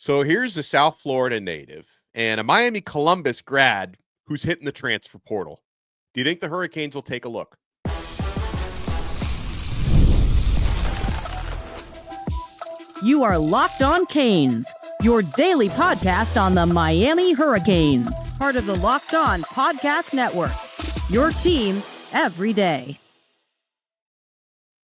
So here's a South Florida native and a Miami Columbus grad who's hitting the transfer portal. Do you think the Hurricanes will take a look? You are Locked On Canes, your daily podcast on the Miami Hurricanes, part of the Locked On Podcast Network, your team every day.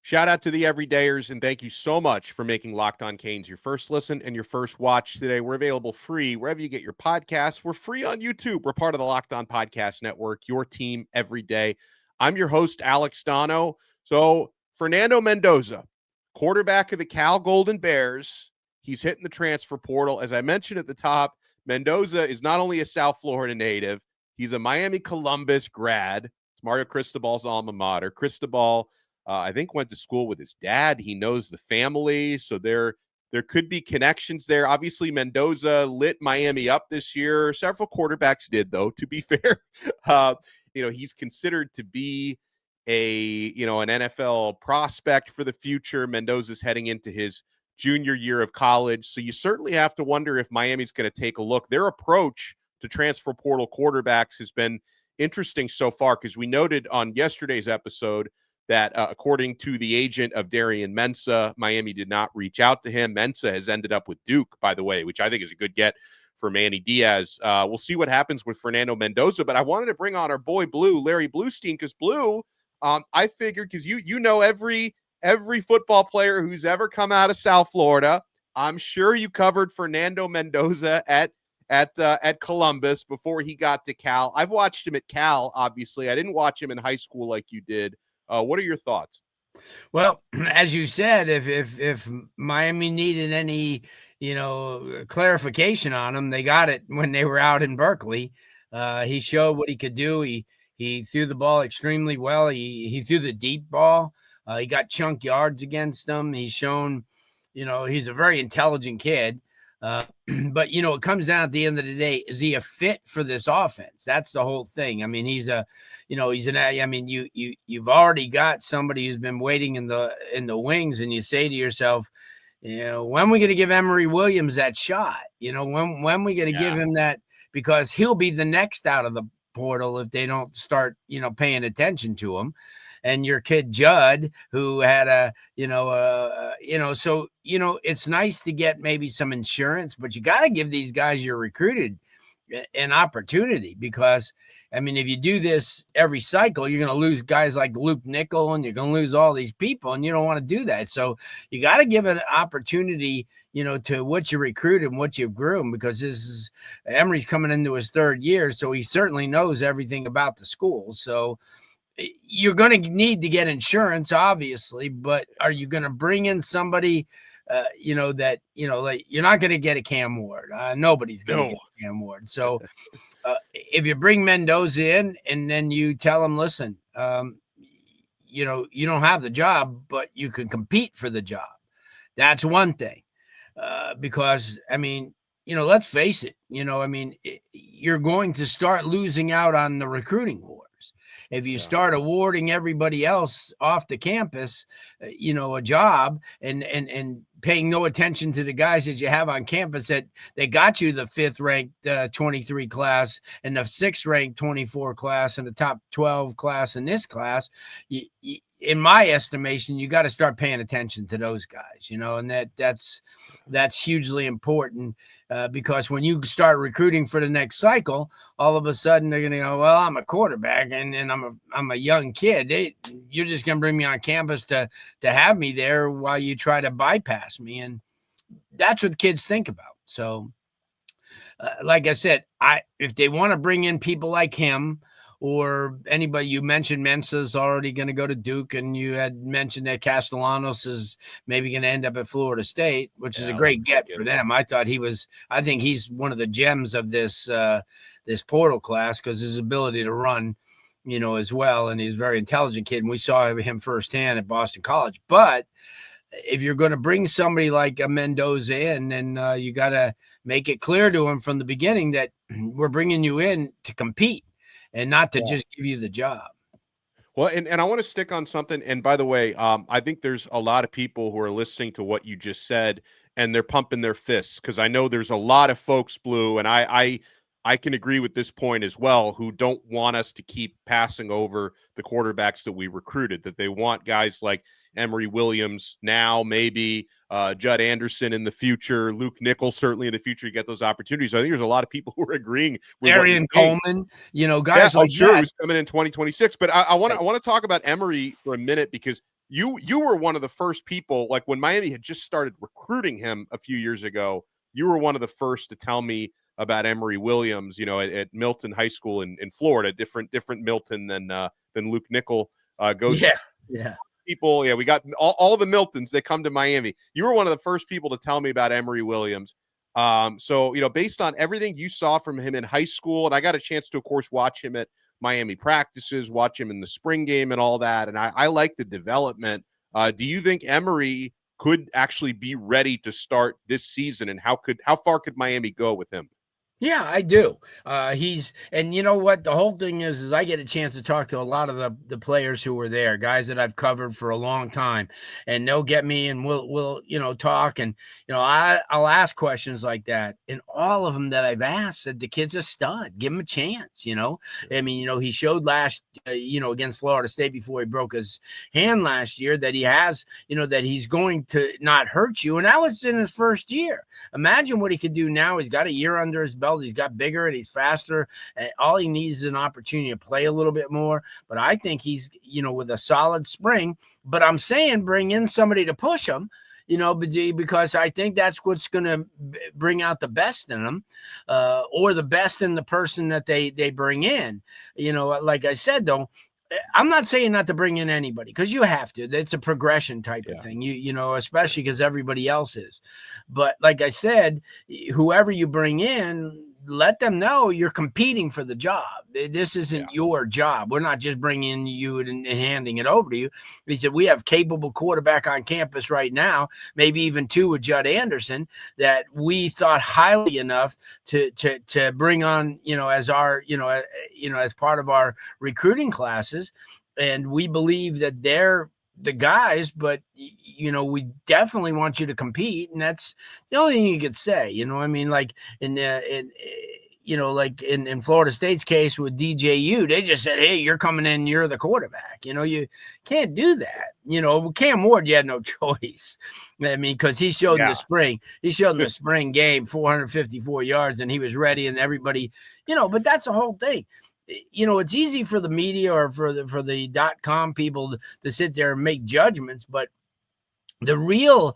Shout out to the everydayers, and thank you so much for making Locked On Canes your first listen and your first watch today. We're available free wherever you get your podcasts. We're free on YouTube. We're part of the Locked On Podcast Network, your team every day. I'm your host, Alex Donno. So, Fernando Mendoza, quarterback of the Cal Golden Bears, he's hitting the transfer portal. As I mentioned at the top, Mendoza is not only a South Florida native, he's a Miami Columbus grad. It's Mario Cristobal's alma mater. Cristobal, I think, went to school with his dad. He knows the family, so there could be connections there. Obviously, Mendoza lit Miami up this year. Several quarterbacks did, though, to be fair. He's considered to be an NFL prospect for the future. Mendoza's heading into his junior year of college, so you certainly have to wonder if Miami's going to take a look. Their approach to transfer portal quarterbacks has been interesting so far, because we noted on yesterday's episode that according to the agent of Darian Mensah, Miami did not reach out to him. Mensah has ended up with Duke, by the way, which I think is a good get for Manny Diaz. We'll see what happens with Fernando Mendoza, but I wanted to bring on our boy Blue, Larry Bluestein, because Blue, I figured, because you know every football player who's ever come out of South Florida. I'm sure you covered Fernando Mendoza at Columbus before he got to Cal. I've watched him at Cal, obviously. I didn't watch him in high school like you did. What are your thoughts? Well, as you said, if Miami needed any, clarification on him, they got it when they were out in Berkeley. He showed what he could do. He threw the ball extremely well. He threw the deep ball. He got chunk yards against them. He's shown, he's a very intelligent kid. But, it comes down at the end of the day, is he a fit for this offense? That's the whole thing. I mean, you've already got somebody who's been waiting in the wings, and you say to yourself, when are we going to give Emory Williams that shot? When we going to give him that, because he'll be the next out of the portal if they don't start, paying attention to him. And your kid Judd, who had so it's nice to get maybe some insurance, but you got to give these guys you recruited an opportunity, because if you do this every cycle, you're going to lose guys like Luke Nickel, and you're going to lose all these people, and you don't want to do that. So you got to give an opportunity, to what you recruited and what you've groomed, because Emory's coming into his third year, so he certainly knows everything about the school. So you're going to need to get insurance, obviously, but are you going to bring in somebody, like you're not going to get a Cam Ward. Nobody's going to get a Cam Ward. So if you bring Mendoza in and then you tell him, listen, you don't have the job, but you can compete for the job. That's one thing. Because, let's face it, you're going to start losing out on the recruiting wars. If you start awarding everybody else off the campus, a job and paying no attention to the guys that you have on campus that they got you the 5th ranked 23 class and the 6th ranked 24 class and the top 12 class in this class, in my estimation, you got to start paying attention to those guys, and that's hugely important, because when you start recruiting for the next cycle, all of a sudden they're going to go, well, I'm a quarterback and I'm a young kid. You're just going to bring me on campus to have me there while you try to bypass me. And that's what kids think about. So like I said, if they want to bring in people like him, or anybody, you mentioned Mensah's already going to go to Duke, and you had mentioned that Castellanos is maybe going to end up at Florida State, which is a great get for them. I think he's one of the gems of this portal class, because his ability to run, as well. And he's a very intelligent kid. And we saw him firsthand at Boston College. But if you're going to bring somebody like a Mendoza in, then you got to make it clear to him from the beginning that we're bringing you in to compete, and not to just give you the job. Well, and I want to stick on something. And by the way, I think there's a lot of people who are listening to what you just said and they're pumping their fists, because I know there's a lot of folks, Blue, and I can agree with this point as well, who don't want us to keep passing over the quarterbacks that we recruited, that they want guys like Emory Williams now, maybe Judd Anderson in the future, Luke Nichols certainly in the future, to get those opportunities. I think there's a lot of people who are agreeing with Arian Coleman, guys like sure, that. who's coming in 2026. But I want to talk about Emory for a minute, because you were one of the first people, like when Miami had just started recruiting him a few years ago, you were one of the first to tell me about Emory Williams, at Milton High School in Florida, different Milton than Luke Nickel goes. Yeah. People, we got all the Miltons that come to Miami. You were one of the first people to tell me about Emory Williams. So, based on everything you saw from him in high school, and I got a chance to, of course, watch him at Miami practices, watch him in the spring game and all that, and I like the development. Do you think Emory could actually be ready to start this season, and how far could Miami go with him? Yeah, I do. And you know what? The whole thing is I get a chance to talk to a lot of the players who were there, guys that I've covered for a long time, and they'll get me and we'll talk, and I'll ask questions like that, and all of them that I've asked said the kid's a stud. Give him a chance. I mean, he showed last against Florida State before he broke his hand last year that he has that he's going to not hurt you, and that was in his first year. Imagine what he could do now. He's got a year under his belt. He's got bigger and he's faster. And all he needs is an opportunity to play a little bit more. But I think he's, with a solid spring. But I'm saying bring in somebody to push him, because I think that's what's going to bring out the best in them, or the best in the person that they bring in. Like I said, though, I'm not saying not to bring in anybody, because you have to. It's a progression type of thing, especially because everybody else is. But like I said, whoever you bring in, let them know you're competing for the job. This isn't your job. We're not just bringing you and handing it over to you. He said, we have capable quarterback on campus right now, maybe even two with Judd Anderson, that we thought highly enough to bring on, as our, as part of our recruiting classes. And we believe that they're the guys, but we definitely want you to compete, and that's the only thing you could say. I mean, like in Florida State's case with DJU, they just said, hey, you're coming in, you're the quarterback. You can't do that. Cam Ward, you had no choice. I mean, because he showed in the spring. He showed in the spring game 454 yards, and he was ready, and everybody, but that's the whole thing. It's easy for the media or for the .com people to sit there and make judgments, but the real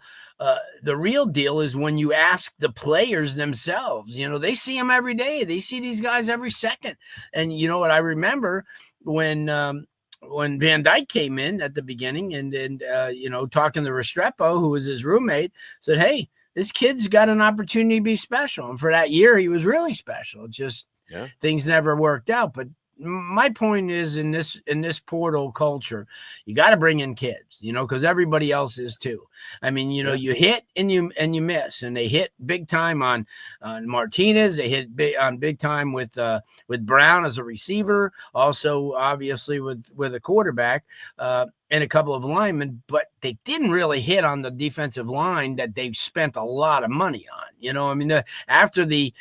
deal is when you ask the players themselves. They see them every day. They see these guys every second. And you know what? I remember when Van Dyke came in at the beginning, and talking to Restrepo, who was his roommate, said, hey, this kid's got an opportunity to be special. And for that year, he was really special. Just things never worked out. But my point is, in this portal culture, you got to bring in kids, because everybody else is too. I mean, you hit and you miss, and they hit big time on Martinez. They hit big time with Brown as a receiver, also obviously with a quarterback. And a couple of linemen, but they didn't really hit on the defensive line that they've spent a lot of money on. I mean, after the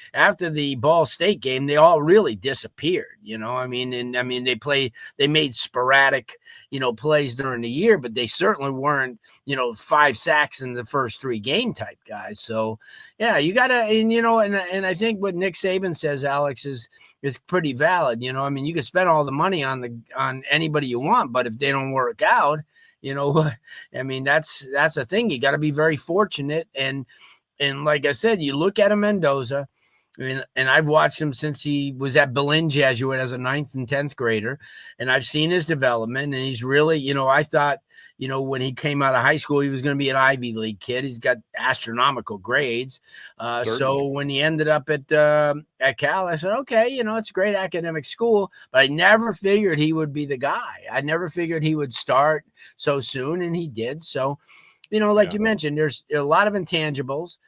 Ball State game, they all really disappeared. They made sporadic, plays during the year, but they certainly weren't, 5 sacks in the first 3 game type guys. So yeah, you gotta, and I think what Nick Saban says, Alex, is pretty valid. You can spend all the money on anybody you want, but if they don't work out, that's a thing. You got to be very fortunate. And like I said, you look at a Mendoza, and I've watched him since he was at Berlin Jesuit as a 9th and 10th grader. And I've seen his development, and he's really, I thought, when he came out of high school, he was going to be an Ivy League kid. He's got astronomical grades. So when he ended up at Cal, I said, okay, it's a great academic school, but I never figured he would be the guy. I never figured he would start so soon, and he did. So, you mentioned, there's a lot of intangibles.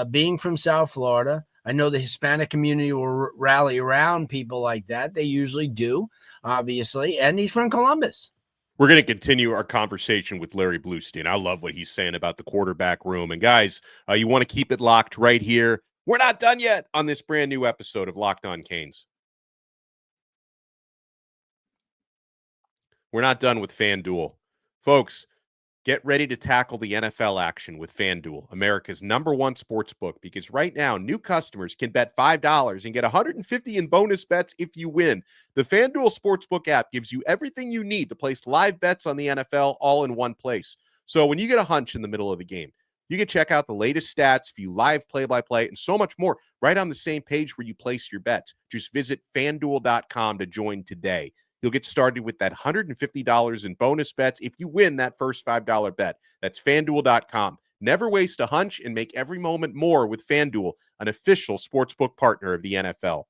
Being from South Florida, I know the Hispanic community will rally around people like that. They usually do, obviously. And he's from Columbus. We're going to continue our conversation with Larry Bluestein. I love what he's saying about the quarterback room. And guys, you want to keep it locked right here. We're not done yet on this brand new episode of Locked On Canes. We're not done with FanDuel. Folks, get ready to tackle the NFL action with FanDuel, America's #1 sports book, because right now, new customers can bet $5 and get $150 in bonus bets if you win. The FanDuel Sportsbook app gives you everything you need to place live bets on the NFL all in one place. So when you get a hunch in the middle of the game, you can check out the latest stats, view live play-by-play, and so much more right on the same page where you place your bets. Just visit FanDuel.com to join today. You'll get started with that $150 in bonus bets if you win that first $5 bet. That's FanDuel.com. Never waste a hunch and make every moment more with FanDuel, an official sportsbook partner of the NFL.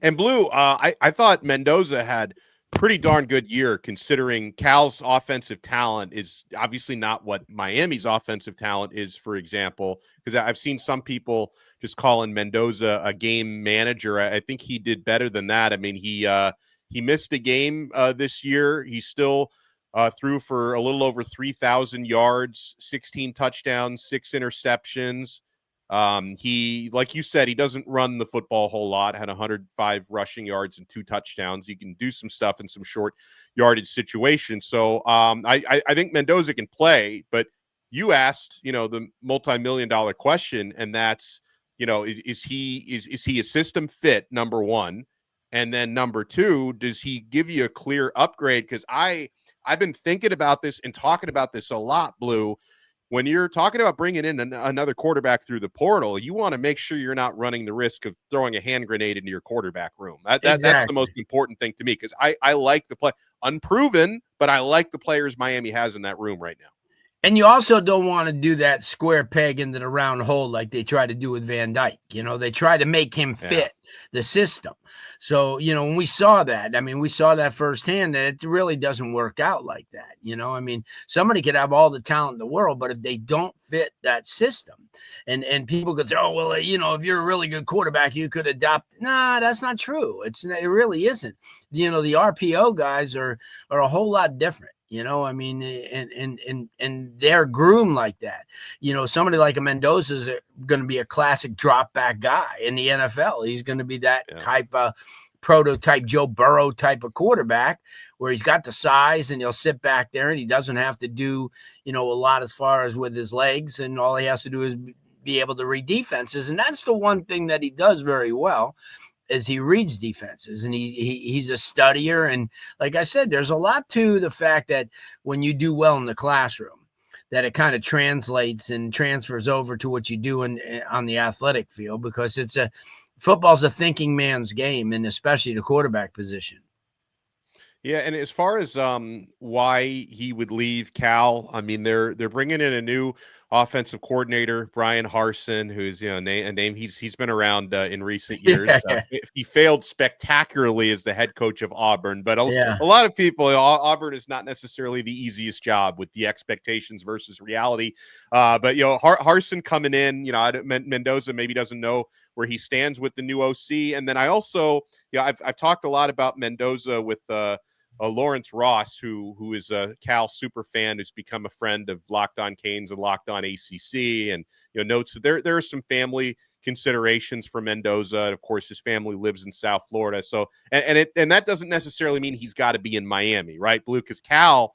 And Blue, I thought Mendoza had pretty darn good year considering Cal's offensive talent is obviously not what Miami's offensive talent is, for example, because I've seen some people just calling Mendoza a game manager. I think he did better than that. I mean, he missed a game this year. He still threw for a little over 3,000 yards, 16 touchdowns, 6 interceptions. He, like you said, he doesn't run the football a whole lot, had 105 rushing yards and 2 touchdowns. He can do some stuff in some short yardage situations. So I think Mendoza can play, but you asked, the multi-million-dollar question, and that's, is he a system fit, number one? And then number two, does he give you a clear upgrade? Because I've been thinking about this and talking about this a lot, Blue. When you're talking about bringing in another quarterback through the portal, you want to make sure you're not running the risk of throwing a hand grenade into your quarterback room. That's the most important thing to me, because I like the play. Unproven, but I like the players Miami has in that room right now. And you also don't want to do that square peg into the round hole like they try to do with Van Dyke. They try to make him fit the system. So, when we saw that, we saw that firsthand, that it really doesn't work out like that. Somebody could have all the talent in the world, but if they don't fit that system, and people could say, oh, well, if you're a really good quarterback, you could adopt. Nah, that's not true. It really isn't. The RPO guys are a whole lot different. And they're groomed like that. Somebody like a Mendoza is going to be a classic drop back guy in the NFL. He's going to be that type of prototype Joe Burrow type of quarterback where he's got the size and he'll sit back there and he doesn't have to do, a lot as far as with his legs, and all he has to do is be able to read defenses. And that's the one thing that he does very well, as he reads defenses, and he's a studier. And like I said, there's a lot to the fact that when you do well in the classroom, that it kind of translates and transfers over to what you do on the athletic field, because football's a thinking man's game, and especially the quarterback position. Yeah, and as far as why he would leave Cal, they're bringing in a new offensive coordinator, Brian Harsin, who's a name he's been around in recent years. He failed spectacularly as the head coach of Auburn, but a lot of people, Auburn is not necessarily the easiest job with the expectations versus reality. But Harsin coming in, Mendoza maybe doesn't know where he stands with the new OC, and then I also, I've talked a lot about Mendoza with Lawrence Ross, who is a Cal super fan, who's become a friend of Locked On Canes and Locked On ACC, and notes that there are some family considerations for Mendoza. Of course, his family lives in South Florida, so and that doesn't necessarily mean he's got to be in Miami, right, Blue? Because Cal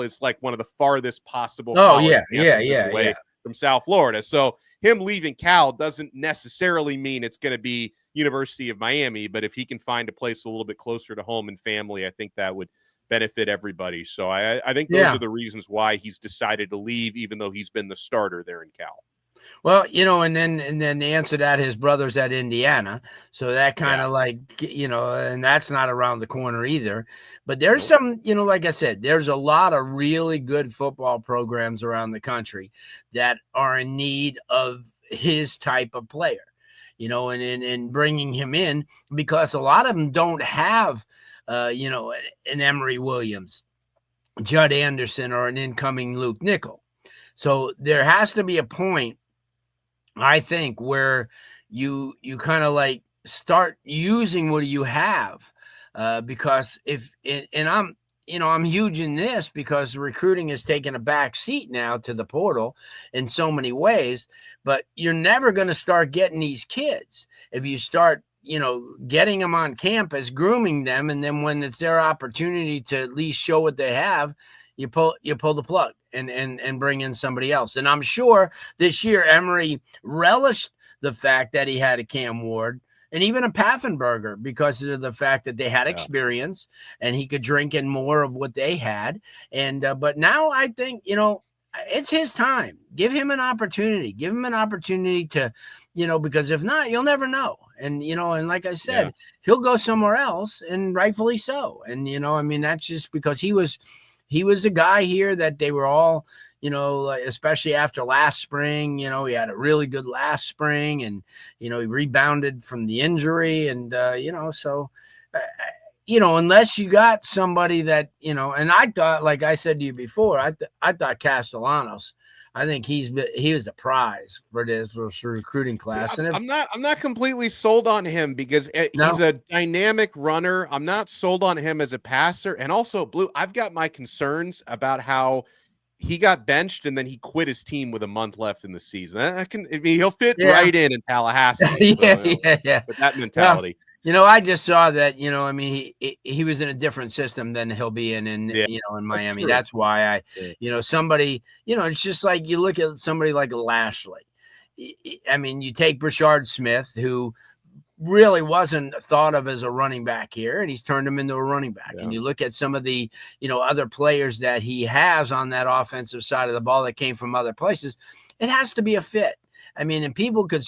is like one of the farthest possible campuses away from South Florida, so him leaving Cal doesn't necessarily mean it's going to be University of Miami, but if he can find a place a little bit closer to home and family, I think that would benefit everybody. So I think those are the reasons why he's decided to leave, even though he's been the starter there in Cal. Well, and then the answer to that, his brother's at Indiana. So that kind of and that's not around the corner either. But there's some, like I said, there's a lot of really good football programs around the country that are in need of his type of player, and bringing him in, because a lot of them don't have, an Emory Williams, Judd Anderson, or an incoming Luke Nickel. So there has to be a point, I think, where you kind of like start using what you have because I'm huge in this because recruiting has taken a back seat now to the portal in so many ways, but you're never going to start getting these kids if you start, getting them on campus, grooming them. And then when it's their opportunity to at least show what they have, you pull the plug and bring in somebody else. And I'm sure this year Emory relished the fact that he had a Cam Ward and even a Paffenberger because of the fact that they had experience and he could drink in more of what they had. And but now I think, it's his time. Give him an opportunity. Give him an opportunity to, because if not, you'll never know. And, and like I said, he'll go somewhere else, and rightfully so. And, that's just because he was a guy here that they were all, especially after last spring, he had a really good last spring and, he rebounded from the injury. And, so, unless you got somebody that, and I thought, like I said to you before, I thought Castellanos, I think he was a prize for this recruiting class. And I'm not completely sold on him because he's a dynamic runner. I'm not sold on him as a passer. And also, Blue, I've got my concerns about how he got benched and then he quit his team with a month left in the season. He'll fit right in Tallahassee. With that mentality. I just saw that, he was in a different system than he'll be in Miami. That's why somebody, it's just like you look at somebody like Lashley. I mean, you take Brashard Smith, who really wasn't thought of as a running back here, and he's turned him into a running back. And you look at some of the, other players that he has on that offensive side of the ball that came from other places. It has to be a fit. I mean, and people could,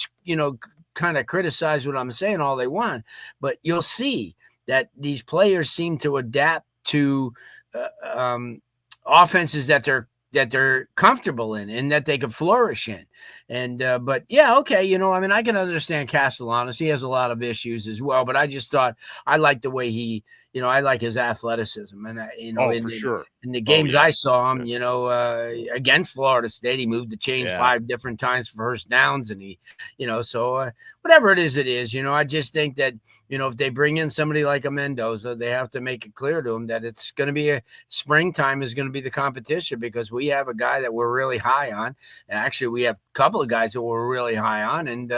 kind of criticize what I'm saying all they want, but you'll see that these players seem to adapt to offenses that they're comfortable in and that they can flourish in. And but I can understand Castellanos. He has a lot of issues as well, but I just thought I liked the way he, I like his athleticism. And in the games I saw him, against Florida State, he moved the chain 5 different times for first downs, and he, so whatever it is, I just think that, if they bring in somebody like a Mendoza, they have to make it clear to him that it's going to be springtime is going to be the competition, because we have a guy that we're really high on. And actually, we have a couple of guys that we're really high on. And,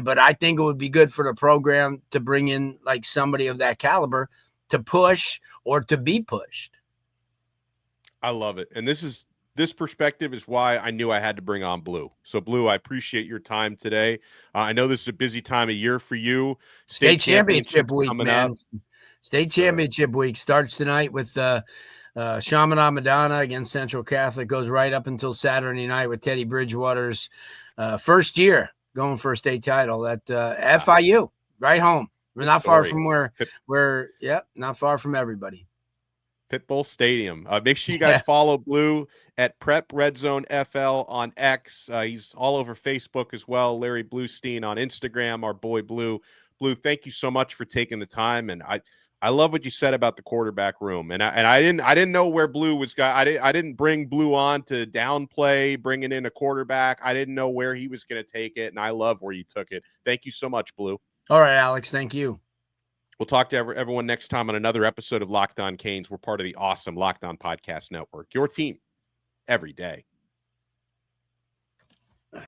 but I think it would be good for the program to bring in like somebody of that caliber to push or to be pushed. I love it. And this perspective is why I knew I had to bring on Blue. So, Blue, I appreciate your time today. I know this is a busy time of year for you. State championship week, man. State championship week starts tonight with Chaminade Madonna against Central Catholic, goes right up until Saturday night with Teddy Bridgewater's first year going for a state title at FIU, right home. We're not far from not far from everybody. Pitbull Stadium. Make sure you guys follow Blue at Prep Red Zone FL on X. He's all over Facebook as well. Larry Bluestein on Instagram. Our boy Blue. Blue, thank you so much for taking the time. And I love what you said about the quarterback room. And I didn't know where Blue was going. I didn't bring Blue on to downplay bringing in a quarterback. I didn't know where he was going to take it, and I love where you took it. Thank you so much, Blue. All right, Alex. Thank you. We'll talk to everyone next time on another episode of Locked On Canes. We're part of the awesome Locked On Podcast Network. Your team every day.